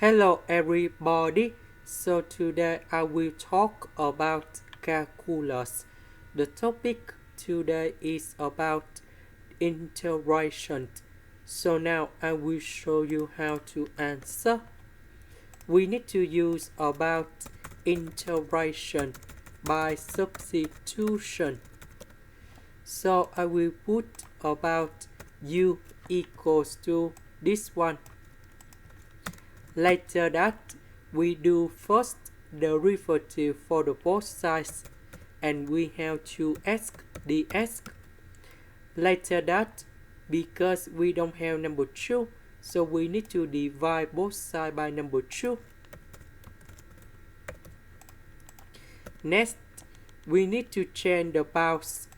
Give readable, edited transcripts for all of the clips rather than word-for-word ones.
Hello everybody, so today I will talk about calculus. The topic today is about integration. So now I will show you how to answer. We need to use about integration by substitution. So I will put about u equals to this one. Later that, we do first derivative for the both sides and we have to ask the ask. Later that, because we don't have number 2, so we need to divide both sides by number 2. Next, we need to change the bounds.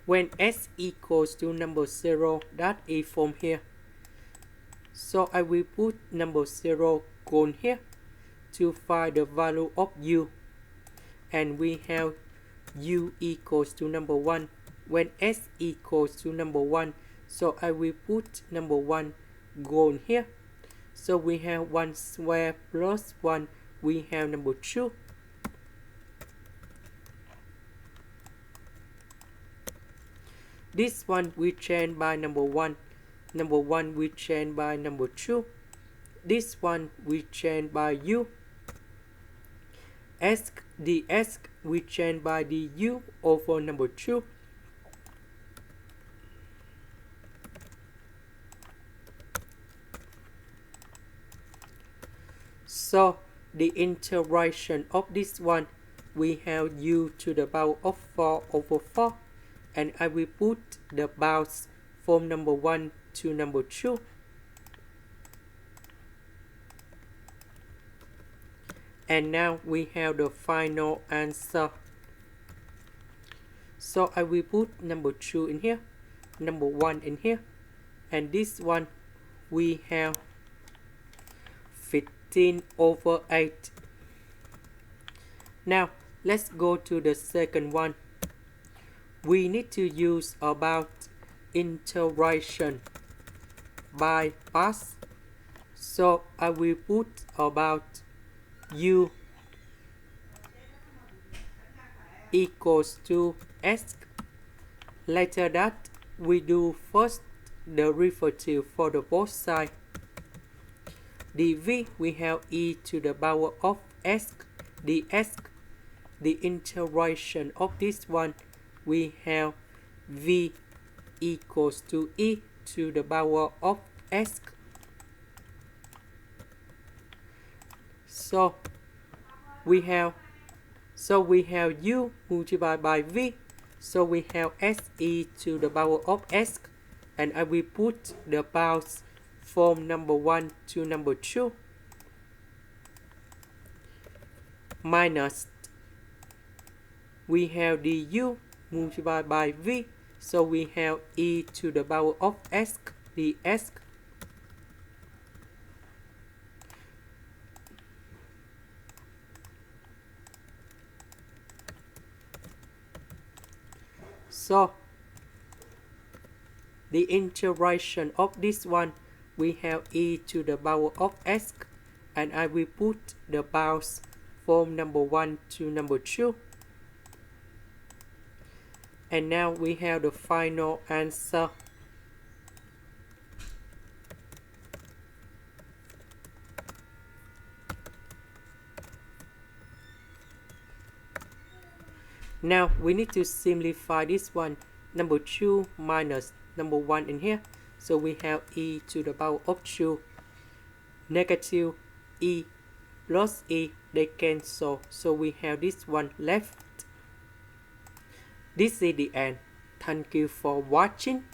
When s equals to number 0, that is from here. So I will put number 0 gone here to find the value of u. And we have u equals to number 1 when s equals to number 1. So I will put number 1 gone here. So we have 1 square plus 1. We have number 2. This one we change by number 1. Number 1 we change by number 2. This one we change by u. Ask the ask we change by the u over number 2. So the integration of this one, we have u to the power of 4 over 4. And I will put the bounds from number 1 to number 2. And now we have the final answer. So I will put number 2 in here, number 1 in here. And this one we have 15 over 8. Now let's go to the second one. We need to use about integration by parts. So I will put about u equals to s. Later that, we do first derivative for the both sides. dv we have e to the power of s ds. The integration of this one, we have v equals to e to the power of s. So we have u multiplied by v. So we have se to the power of s. And I will put the bounds from number 1 to number 2. Minus, we have du multiplied by v. So we have e to the power of s ds. So the integration of this one, we have e to the power of s. And I will put the bounds from number 1 to number 2. And now we have the final answer. Now we need to simplify this one. Number 2 minus number 1 in here. So we have e to the power of 2. Negative e plus e, they cancel. So we have this one left. This is the end. Thank you for watching.